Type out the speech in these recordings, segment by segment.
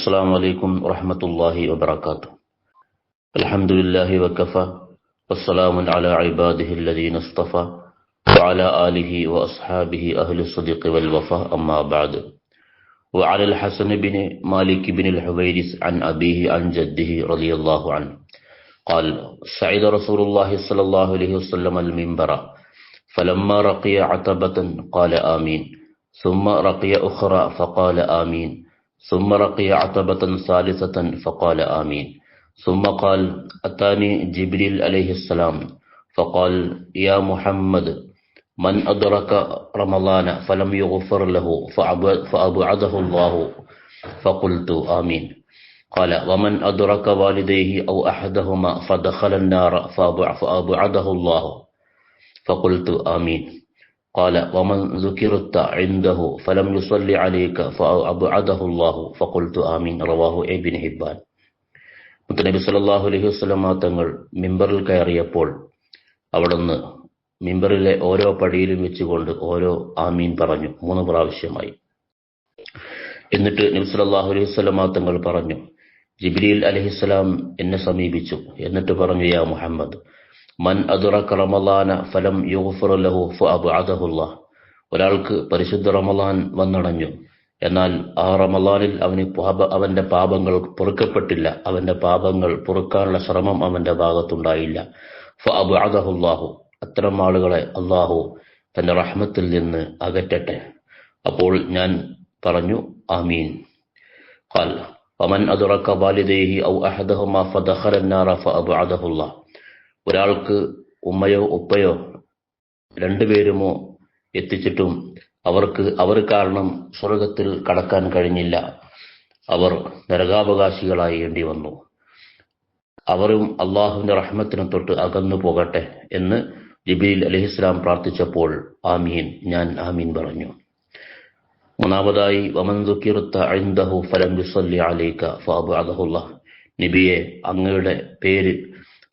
السلام عليكم ورحمة الله وبركاته. الحمد لله وكفى والسلام على عباده الذين اصطفى وعلى آله وأصحابه أهل الصدق والوفاء أما بعد. وعلى الحسن بن مالك بن الحويرث عن أبيه عن جده رضي الله عنه قال: سعد رسول الله صلى الله عليه وسلم المنبر فلما رقي عتبة قال آمين، ثم رقي أخرى فقال آمين، ثم رقي عتبة ثالثة فقال آمين، ثم قال: أتاني جبريل عليه السلام فقال: يا محمد، من أدرك رمضان فلم يغفر له فأبعده الله، فقلت آمين. قال: ومن أدرك والديه أو أحدهما فدخل النار فأبعده الله، فقلت آمين. قال: ومن ذكرت عنده فلم يصلي عليك فأبعده الله، فقلت آمين. റവാഹു ഇബ്നു ഹിബ്ബാൻ. മുത്തനബി സല്ലല്ലാഹു അലൈഹി വസല്ലം തങ്ങൾ മിമ്പറിൽ കയറിയപ്പോൾ അവിടുന്ന് മിമ്പറിലെ ഓരോ പടിയിലും വെച്ചുകൊണ്ട് ഓരോ ആമീൻ പറഞ്ഞു 3 പ്രാവശ്യമായി. എന്നിട്ട് നബി സല്ലല്ലാഹു അലൈഹി വസല്ലം തങ്ങൾ പറഞ്ഞു: ജിബ്രീൽ അലൈഹിസ്സലാം എന്നെ സമീപിച്ചു. എന്നിട്ട് പറഞ്ഞു: യാ മുഹമ്മദ്, മൻ അദ്റക റമളാന ഫലം യുഗ്ഫർ ലഹു ഫഅബ്അദഹുല്ലാഹ്. ഒരാൾക്ക് പരിശുദ്ധ റമളാൻ വന്നടഞ്ഞു, എന്നാൽ ആ റമളാനിൽ അവന്റെ പാപങ്ങൾ പൊറുക്കപ്പെട്ടില്ല, അവന്റെ പാപങ്ങൾ പൊറുക്കാനുള്ള ശ്രമം അവന്റെ ഭാഗത്തുണ്ടായില്ല. ഫഅബ്അദഹുല്ലാഹു, അത്തരം ആളുകളെ അല്ലാഹു തന്റെ റഹ്മത്തിൽ നിന്ന് അകറ്റട്ടെ. അപ്പോൾ ഞാൻ പറഞ്ഞു ആമീൻ. ഖാൽ: വമൻ അദ്റക വാലിദൈഹി ഔ അഹദഹുമാ ഫദഖല അൻ-നാറ ഫഅബ്അദഹുല്ലാഹ്. ഒരാൾക്ക് ഉമ്മയോ ഉപ്പയോ രണ്ടുപേരുമോ എത്തിച്ചിട്ടും അവർ കാരണം സ്വർഗത്തിൽ കടക്കാൻ കഴിഞ്ഞില്ല, അവർ നരകാവകാശികളായേണ്ടി വന്നു, അവരും അള്ളാഹുവിന്റെ റഹ്മത്തിനെ തൊട്ട് അകന്നു പോകട്ടെ എന്ന് ജിബ്രീൽ അലൈഹിസ്സലാം പ്രാർത്ഥിച്ചപ്പോൾ ആമീൻ, ഞാൻ ആമീൻ പറഞ്ഞു. മൂന്നാമതായി വമൻ ദുകിറത ഇൻദഹു ഫലം യുസല്ലി അലൈക ഫഅബ്അദഹുല്ലാഹ്. നബിയെ, അങ്ങയുടെ പേര്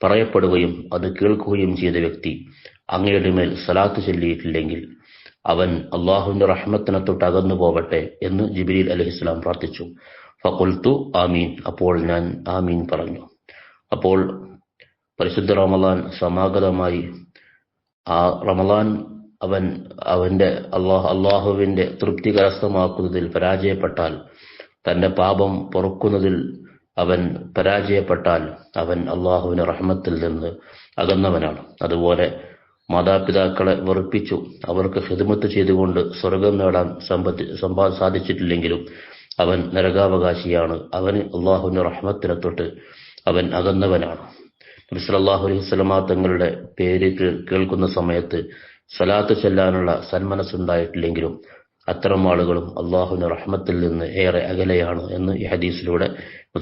പറയപ്പെടുകയും അത് കേൾക്കുകയും ചെയ്ത വ്യക്തി അങ്ങയുടെ മേൽ സലാത്ത് ചൊല്ലിയിട്ടില്ലെങ്കിൽ അവൻ അള്ളാഹുവിന്റെ റഹ്മത്തിനെ തൊട്ട് അകന്നു പോവട്ടെ എന്ന് ജിബ്രീൽ അലൈഹിസ്സലാം പ്രാർത്ഥിച്ചു. ഫഖുൽതു ആമീൻ, അപ്പോൾ ഞാൻ ആമീൻ പറഞ്ഞു. അപ്പോൾ പരിശുദ്ധ റമളാൻ സമാഗതമായി. ആ റമളാൻ അള്ളാഹുവിന്റെ തൃപ്തി കരസ്ഥമാക്കുന്നതിൽ പരാജയപ്പെട്ടാൽ, തന്റെ പാപം പൊറുക്കുന്നതിൽ അവൻ പരാജയപ്പെട്ടാൽ അവൻ അള്ളാഹുവിന്റെ റഹ്മത്തിൽ നിന്ന് അകന്നവനാണ്. അതുപോലെ മാതാപിതാക്കളെ വെറുപ്പിച്ചു അവർക്ക് ഖിദ്മത്ത് ചെയ്തുകൊണ്ട് സ്വർഗം നേടാൻ സാധിച്ചിട്ടില്ലെങ്കിലും അവൻ നരകാവകാശിയാണ്, അവന് അള്ളാഹുവിന്റെ റഹ്മത്തിനെ തൊട്ട് അവൻ അകന്നവനാണ്. നബി സല്ലല്ലാഹു അലൈഹി വസല്ലം തങ്ങളുടെ പേര് കേൾക്കുന്ന സമയത്ത് സ്വലാത്ത് ചൊല്ലാനുള്ള സന്മനസ്സുണ്ടായിട്ടില്ലെങ്കിലും അത്തരം ആളുകളും അള്ളാഹുവിന്റെ റഹ്മത്തിൽ നിന്ന് ഏറെ അകലെയാണ് എന്ന് ഈ ഹദീസിലൂടെ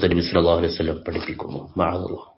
നബി സല്ലല്ലാഹു അലൈഹി വസല്ലം പഠിപ്പിക്കുന്നു. മഅദല്ലാഹ്.